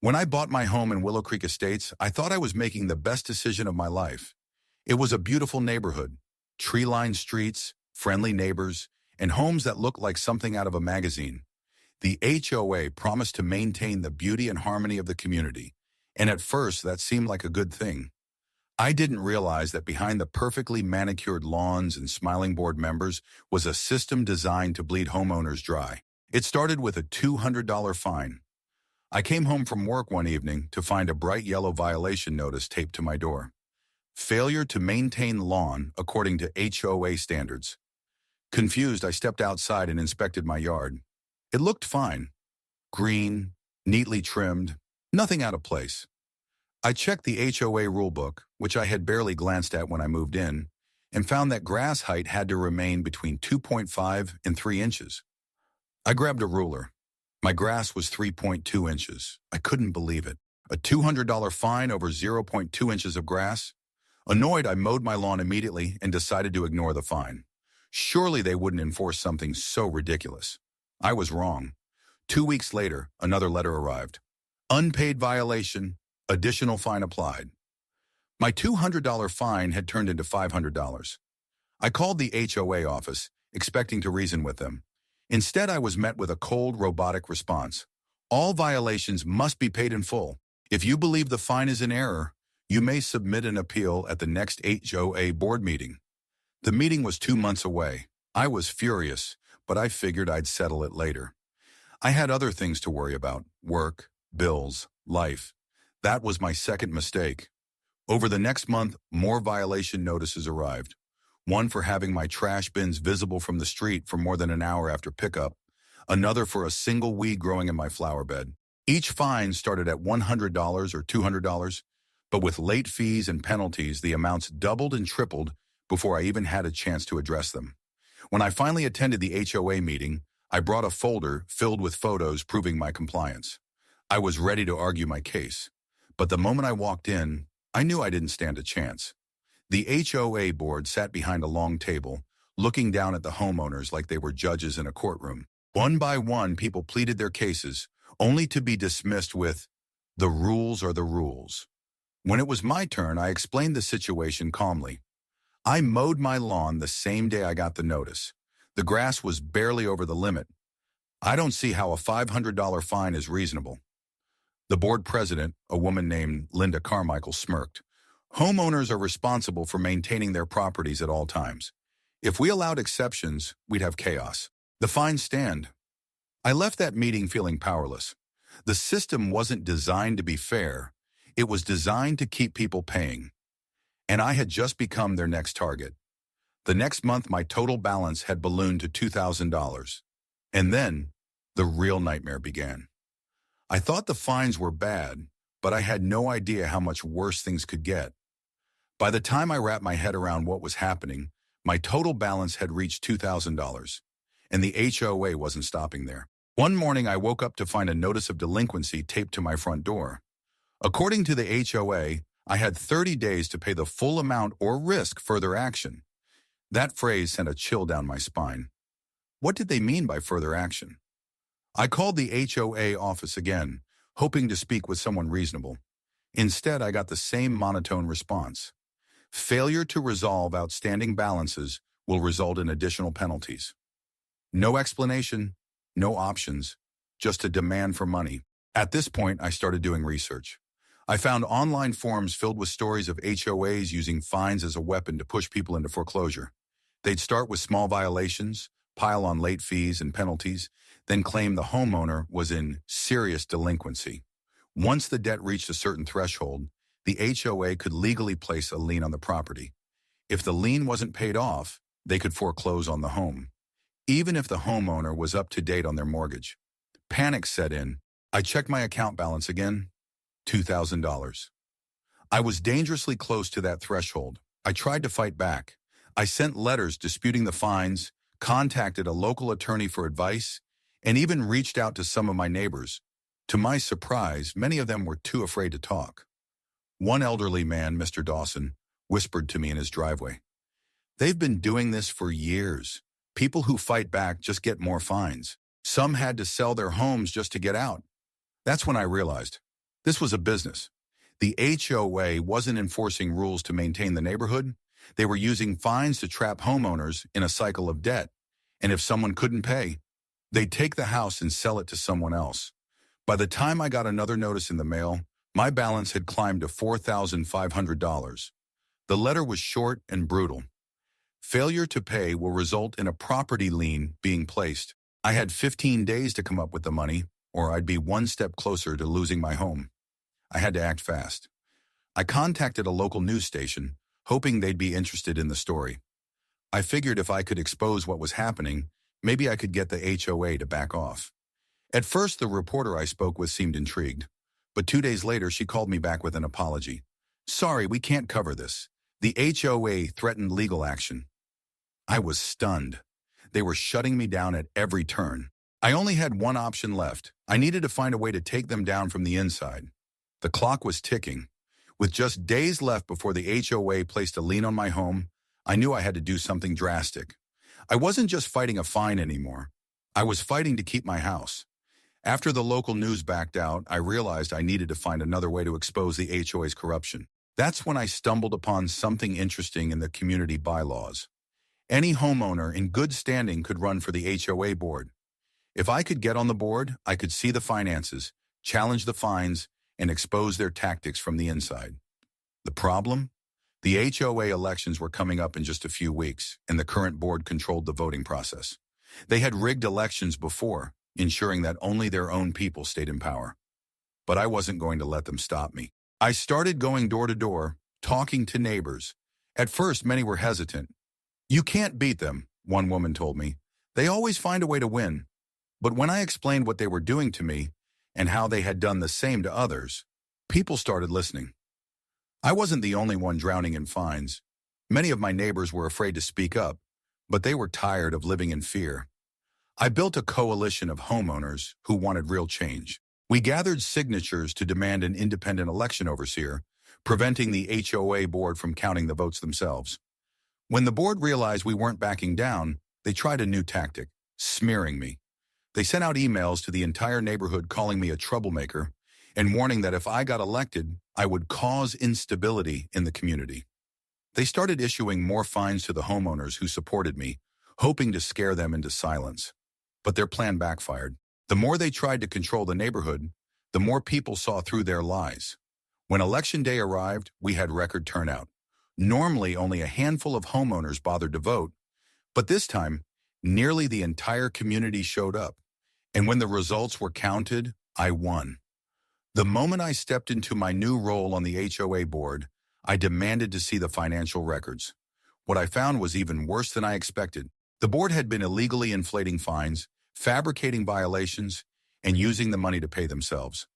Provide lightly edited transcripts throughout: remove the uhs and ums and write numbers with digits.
When I bought my home in Willow Creek Estates, I thought I was making the best decision of my life. It was a beautiful neighborhood, tree-lined streets, friendly neighbors, and homes that looked like something out of a magazine. The HOA promised to maintain the beauty and harmony of the community, and at first that seemed like a good thing. I didn't realize that behind the perfectly manicured lawns and smiling board members was a system designed to bleed homeowners dry. It started with a $200 fine. I came home from work one evening to find a bright yellow violation notice taped to my door. Failure to maintain lawn according to HOA standards. Confused, I stepped outside and inspected my yard. It looked fine. Green, neatly trimmed, nothing out of place. I checked the HOA rulebook, which I had barely glanced at when I moved in, and found that grass height had to remain between 2.5 and 3 inches. I grabbed a ruler. My grass was 3.2 inches. I couldn't believe it. A $200 fine over 0.2 inches of grass? Annoyed, I mowed my lawn immediately and decided to ignore the fine. Surely they wouldn't enforce something so ridiculous. I was wrong. 2 weeks later, another letter arrived. Unpaid violation, additional fine applied. My $200 fine had turned into $500. I called the HOA office, expecting to reason with them. Instead, I was met with a cold, robotic response. All violations must be paid in full. If you believe the fine is in error, you may submit an appeal at the next HOA board meeting. The meeting was 2 months away. I was furious, but I figured I'd settle it later. I had other things to worry about: work, bills, life. That was my second mistake. Over the next month, more violation notices arrived. One for having my trash bins visible from the street for more than an hour after pickup, another for a single weed growing in my flower bed. Each fine started at $100 or $200, but with late fees and penalties, the amounts doubled and tripled before I even had a chance to address them. When I finally attended the HOA meeting, I brought a folder filled with photos proving my compliance. I was ready to argue my case, but the moment I walked in, I knew I didn't stand a chance. The HOA board sat behind a long table, looking down at the homeowners like they were judges in a courtroom. One by one, people pleaded their cases, only to be dismissed with, "The rules are the rules." When it was my turn, I explained the situation calmly. I mowed my lawn the same day I got the notice. The grass was barely over the limit. I don't see how a $500 fine is reasonable. The board president, a woman named Linda Carmichael, smirked. Homeowners are responsible for maintaining their properties at all times. If we allowed exceptions, we'd have chaos. The fines stand. I left that meeting feeling powerless. The system wasn't designed to be fair. It was designed to keep people paying. And I had just become their next target. The next month, my total balance had ballooned to $2,000. And then, the real nightmare began. I thought the fines were bad, but I had no idea how much worse things could get. By the time I wrapped my head around what was happening, my total balance had reached $2,000, and the HOA wasn't stopping there. One morning, I woke up to find a notice of delinquency taped to my front door. According to the HOA, I had 30 days to pay the full amount or risk further action. That phrase sent a chill down my spine. What did they mean by further action? I called the HOA office again, hoping to speak with someone reasonable. Instead, I got the same monotone response. Failure to resolve outstanding balances will result in additional penalties. No explanation, no options, just a demand for money. At this point, I started doing research. I found online forums filled with stories of HOAs using fines as a weapon to push people into foreclosure. They'd start with small violations, pile on late fees and penalties, then claim the homeowner was in serious delinquency. Once the debt reached a certain threshold, the HOA could legally place a lien on the property. If the lien wasn't paid off, they could foreclose on the home, even if the homeowner was up to date on their mortgage. Panic set in. I checked my account balance again. $2,000. I was dangerously close to that threshold. I tried to fight back. I sent letters disputing the fines, contacted a local attorney for advice, and even reached out to some of my neighbors. To my surprise, many of them were too afraid to talk. One elderly man, Mr. Dawson, whispered to me in his driveway, "They've been doing this for years. People who fight back just get more fines. Some had to sell their homes just to get out." That's when I realized This was a business. The HOA wasn't enforcing rules to maintain the neighborhood. They were using fines to trap homeowners in a cycle of debt. And if someone couldn't pay, they'd take the house and sell it to someone else. By the time I got another notice in the mail, my balance had climbed to $4,500. The letter was short and brutal. Failure to pay will result in a property lien being placed. I had 15 days to come up with the money, or I'd be one step closer to losing my home. I had to act fast. I contacted a local news station, hoping they'd be interested in the story. I figured if I could expose what was happening, maybe I could get the HOA to back off. At first, the reporter I spoke with seemed intrigued, but 2 days later, she called me back with an apology. "Sorry, we can't cover this. The HOA threatened legal action." I was stunned. They were shutting me down at every turn. I only had one option left. I needed to find a way to take them down from the inside. The clock was ticking. With just days left before the HOA placed a lien on my home, I knew I had to do something drastic. I wasn't just fighting a fine anymore. I was fighting to keep my house. After the local news backed out, I realized I needed to find another way to expose the HOA's corruption. That's when I stumbled upon something interesting in the community bylaws. Any homeowner in good standing could run for the HOA board. If I could get on the board, I could see the finances, challenge the fines, and expose their tactics from the inside. The problem? The HOA elections were coming up in just a few weeks, and the current board controlled the voting process. They had rigged elections before, ensuring that only their own people stayed in power. But I wasn't going to let them stop me. I started going door to door, talking to neighbors. At first, many were hesitant. "You can't beat them," one woman told me. "They always find a way to win." But when I explained what they were doing to me and how they had done the same to others, people started listening. I wasn't the only one drowning in fines. Many of my neighbors were afraid to speak up, but they were tired of living in fear. I built a coalition of homeowners who wanted real change. We gathered signatures to demand an independent election overseer, preventing the HOA board from counting the votes themselves. When the board realized we weren't backing down, they tried a new tactic, smearing me. They sent out emails to the entire neighborhood calling me a troublemaker and warning that if I got elected, I would cause instability in the community. They started issuing more fines to the homeowners who supported me, hoping to scare them into silence. But their plan backfired. The more they tried to control the neighborhood, the more people saw through their lies. When election day arrived, we had record turnout. Normally, only a handful of homeowners bothered to vote, but this time, nearly the entire community showed up. And when the results were counted, I won. The moment I stepped into my new role on the HOA board, I demanded to see the financial records. What I found was even worse than I expected. The board had been illegally inflating fines, fabricating violations, and using the money to pay themselves.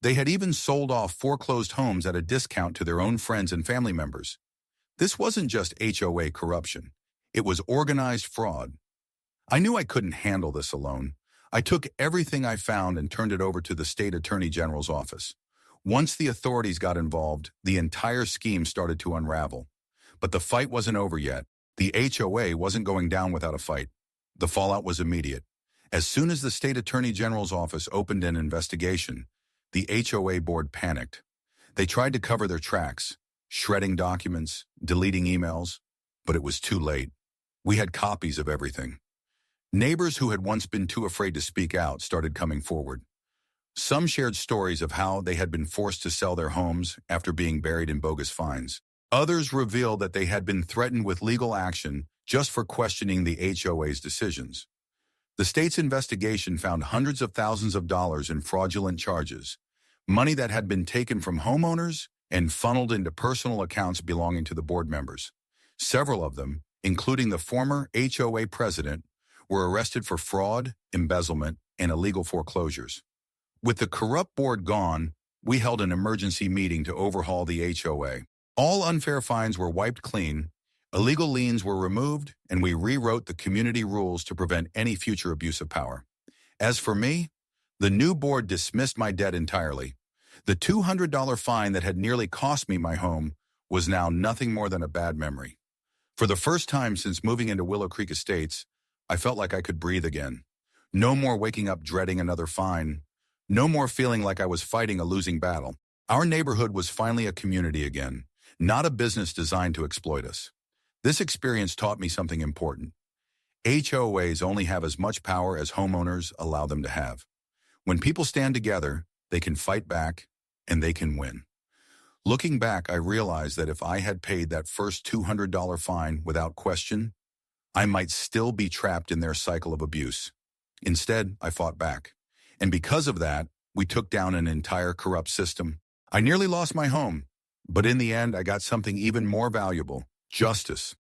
They had even sold off foreclosed homes at a discount to their own friends and family members. This wasn't just HOA corruption. It was organized fraud. I knew I couldn't handle this alone. I took everything I found and turned it over to the state attorney general's office. Once the authorities got involved, the entire scheme started to unravel. But the fight wasn't over yet. The HOA wasn't going down without a fight. The fallout was immediate. As soon as the state attorney general's office opened an investigation, the HOA board panicked. They tried to cover their tracks, shredding documents, deleting emails, but it was too late. We had copies of everything. Neighbors who had once been too afraid to speak out started coming forward. Some shared stories of how they had been forced to sell their homes after being buried in bogus fines. Others revealed that they had been threatened with legal action just for questioning the HOA's decisions. The state's investigation found hundreds of thousands of dollars in fraudulent charges, money that had been taken from homeowners and funneled into personal accounts belonging to the board members. Several of them, including the former HOA president, were arrested for fraud, embezzlement, and illegal foreclosures. With the corrupt board gone, we held an emergency meeting to overhaul the HOA. All unfair fines were wiped clean, illegal liens were removed, and we rewrote the community rules to prevent any future abuse of power. As for me, the new board dismissed my debt entirely. The $200 fine that had nearly cost me my home was now nothing more than a bad memory. For the first time since moving into Willow Creek Estates, I felt like I could breathe again. No more waking up dreading another fine. No more feeling like I was fighting a losing battle. Our neighborhood was finally a community again, not a business designed to exploit us. This experience taught me something important. HOAs only have as much power as homeowners allow them to have. When people stand together, they can fight back and they can win. Looking back, I realized that if I had paid that first $200 fine without question, I might still be trapped in their cycle of abuse. Instead, I fought back. And because of that, we took down an entire corrupt system. I nearly lost my home, but in the end, I got something even more valuable: justice.